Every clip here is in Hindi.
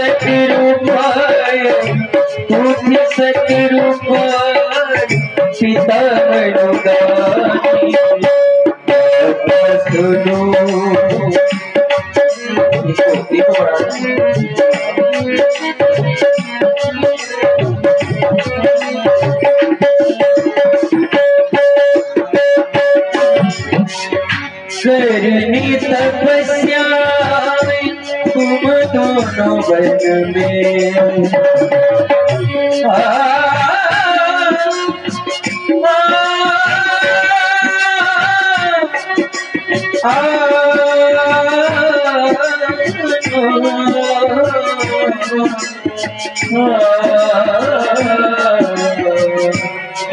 सतरूपाय तुझ सतरूपाय पिता मनुगानी सुनो। करनी तपस्या तुम दोनों वन में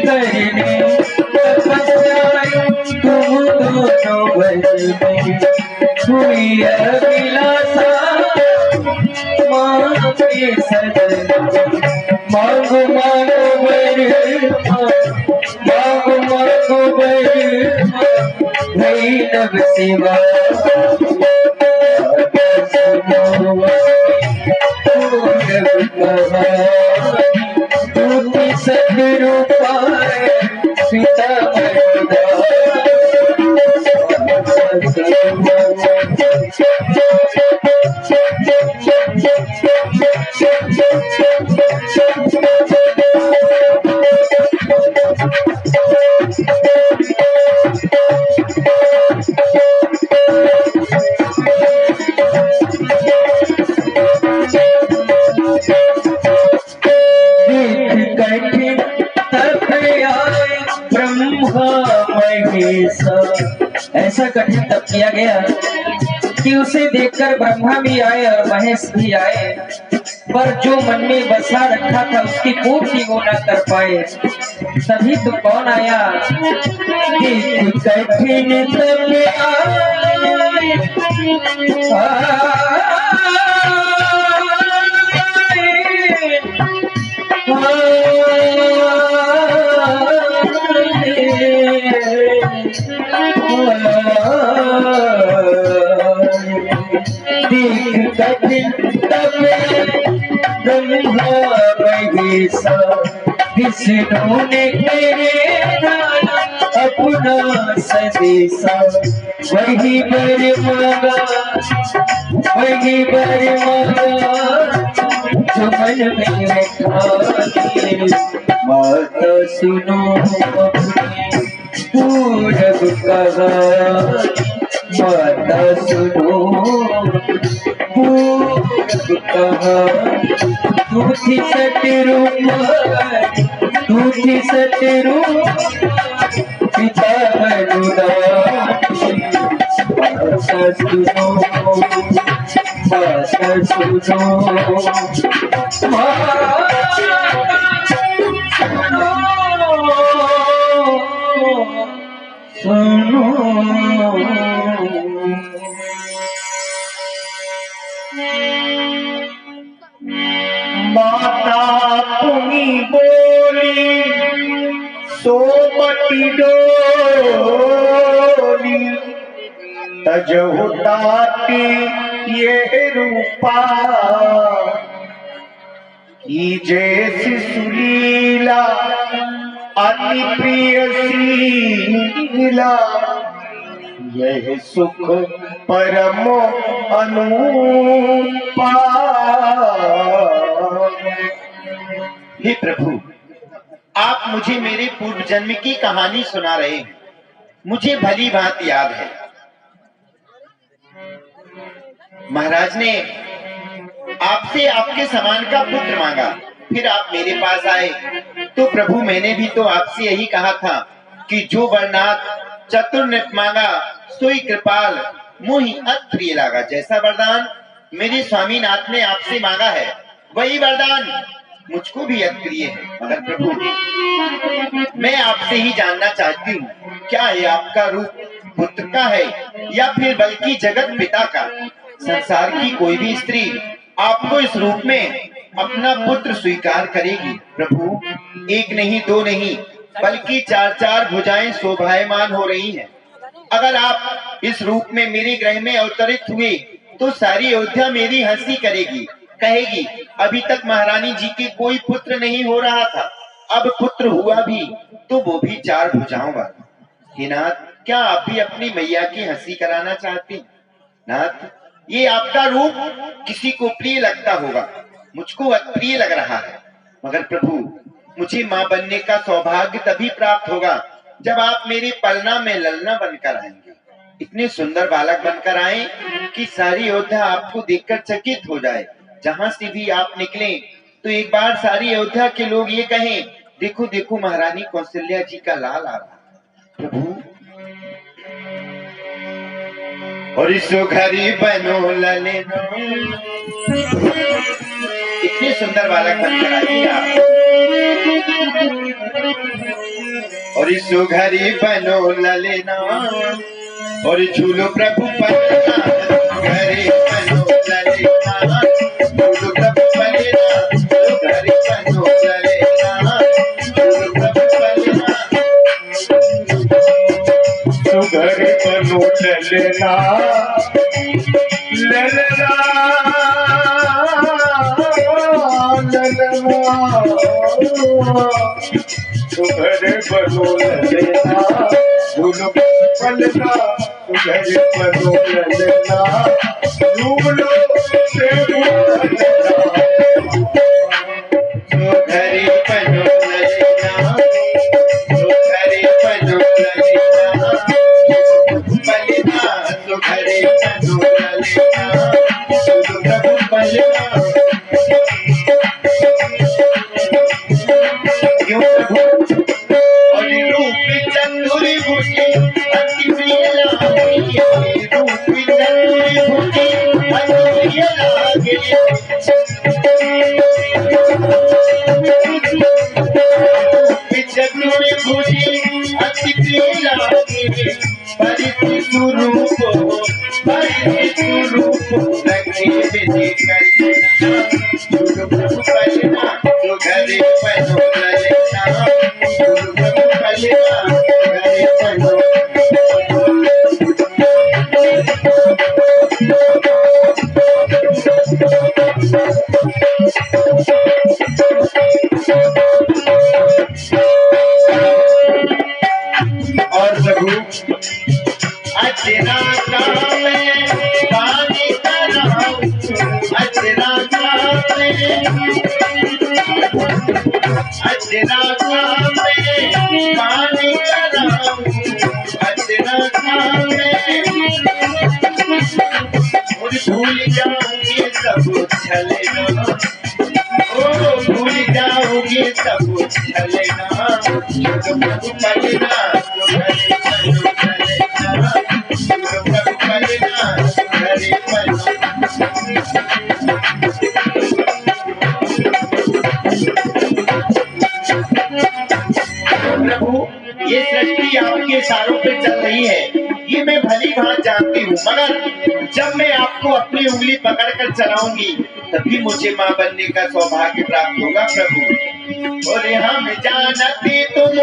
करनी तपस्या तुम दोनों वन में हुई अभिलाषा माँ के सदन मांगो मांगो वर मांगो मांगो वर वैष्णव सेवा सतरूपाय पिता ऐसा कठिन तप किया गया कि उसे देखकर ब्रह्मा भी आए और महेश भी आए, पर जो मन में बसा रखा था उसकी पूर्ति वो न कर पाए। तभी तो कौन आया कि कठिन तप विष्णु ने अपना संदेशा वही बर मांगा वही बर मांगा जो मन में बैठा। माता सुनो पूरब कहा माता सुनो पूरब कहा तुझी सतरूपाय तुझी सतरूप पिता मनुगानी माता सुनो माता सुनो माता तुम्ही बोली सोमती डोली तजहु ताती ये रूपा की जैसी सुलीला अति प्रिय शीला यह सुख परम अनुपा। हे प्रभु, आप मुझे मेरे पूर्व जन्म की कहानी सुना रहे हैं। मुझे भली भांति याद है, महाराज ने आपसे आपके समान का पुत्र मांगा, फिर आप मेरे पास आए तो प्रभु मैंने भी तो आपसे यही कहा था कि जो वरनाथ चतुर ने मांगा सोई कृपाल मोहि अति प्रिय लागा। जैसा वरदान मेरे स्वामीनाथ ने आपसे मांगा है वही वरदान मुझको भी अति प्रिय है। मगर प्रभु मैं आपसे ही जानना चाहती हूँ, क्या ये आपका रूप पुत्र का है या फिर बल्कि जगत पिता का? संसार की कोई भी स्त्री आपको इस रूप में अपना पुत्र स्वीकार करेगी। प्रभु एक नहीं दो नहीं बल्कि चार चार भुजाएं शोभायमान हो रही हैं। अगर आप इस रूप में मेरे गृह में अवतरित हुए तो सारी अयोध्या मेरी हंसी करेगी। कहेगी अभी तक महारानी जी के कोई पुत्र नहीं हो रहा था, अब पुत्र हुआ भी तो वो भी 4 भुजाओं वाला। हे नाथ, क्या आप भी अपनी मैया की हंसी कराना चाहते हैं? नाथ, ये आपका रूप किसी को प्रिय लगता होगा, मुझको अप्रिय लग रहा है, मगर प्रभु मुझे मां बनने का सौभाग्य तभी प्राप्त होगा जब आप मेरी पलना में ललना बनकर आएंगे। इतने सुंदर बालक बनकर आए कि सारी अयोध्या आपको देखकर चकित हो जाए। जहां से भी आप निकले तो एक बार सारी अयोध्या के लोग ये कहें, देखो देखो महारानी कौशल्या जी का लाल आ रहा है। प्रभु और इसो घरी बनो ललना, इतने सुंदर बालक बनकर आइए आप। और इसो घरी बनो ललना और झूलो प्रभु पलना, घरी बनो ललना, झूलो प्रभु पलना, घरी बनो ललना, झूलो प्रभु पलना, तो घरी बनो ललना, ललना ललना, तो घरी बनो ललना, झूलो पलना, तो घरी बनो ललना, झूलो प्रभु पलना, तो घरी बनो ललना, तो घरी बनो ललना, पलना, तो घरी बनो ललना, झूलो प्रभु पलना। क्यों प्रभु? और रूप चतुर भुजी अति प्रिय लागे, रूप चतुर भुजी अति प्रिय लागे, रूप चतुर भुजी अति प्रिय लागे, परिधि स्वरूप लगे विधि कलना, झूलो प्रभु पलना, तो घरी बनो ललना, झूलो प्रभु पलना, घरी बनो। और प्रभु अजरा काम पानी कराऊं, अजरा काम, अजरा काम पानी कराऊं, अजरा काम और भूल जाऊंगी सब छलना, ओ भूल जाऊंगी सब छलना, तो प्रभु पलना, तो घरी बनो ललना, तो प्रभु पलना, घरी बनो। प्रभु ये सृष्टि आपके इशारों पे चल रही है, ये मैं भली भांति जानती हूँ, मगर जब मैं आपको अपनी उंगली पकड़कर चलाऊंगी तभी मुझे मां बनने का सौभाग्य प्राप्त होगा प्रभु। और हम जानते तुम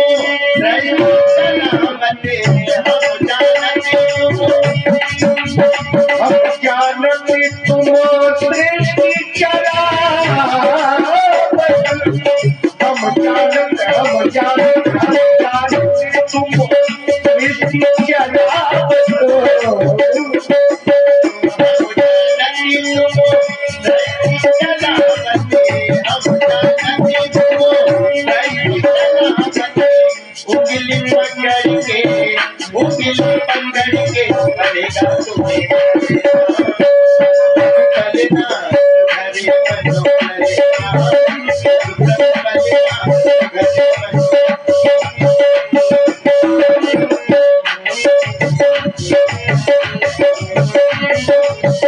सलामते, हम जानते तुम, हम जानते तुम सृष्टि चला, हम जानते तुम सृष्टि चला, उंगली पकड़ के भरेगा तुम्हें पलना, घरी बनो ललना, पलना,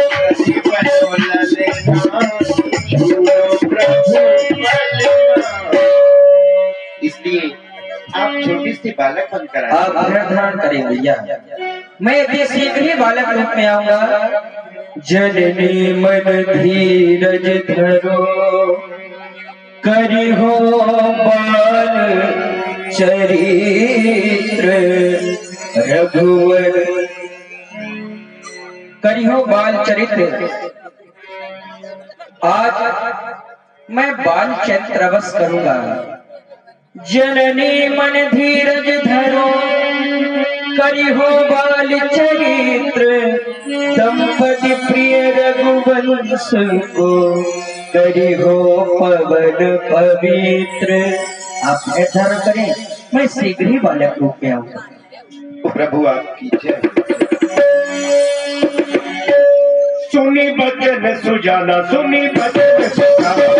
घरी बनो ललना, झूलो प्रभु पलना। इसलिए आप छोटी सी बालक बनकर आए। आप अभ्र धारण करें भैया, मैं अति शीघ्र ही बालक रूप में आऊंगा। जननी मन धीरज धरो, करी हो बाल चरित्र रघुवर, करी हो बाल चरित्र आज मैं बाल चैत्र बस करूंगा। जननी मन धीरज धरो, करी हो बाल चरित्र, दंपति प्रिय रघुवंश को, करी हो पवन पवित्र। आप निर्धारण करें, मैं शीघ्र ही बालक रूप में आऊंगा। प्रभु आपकी जय। सुनी बचन सुजाना, सुनी बचन सुजाना।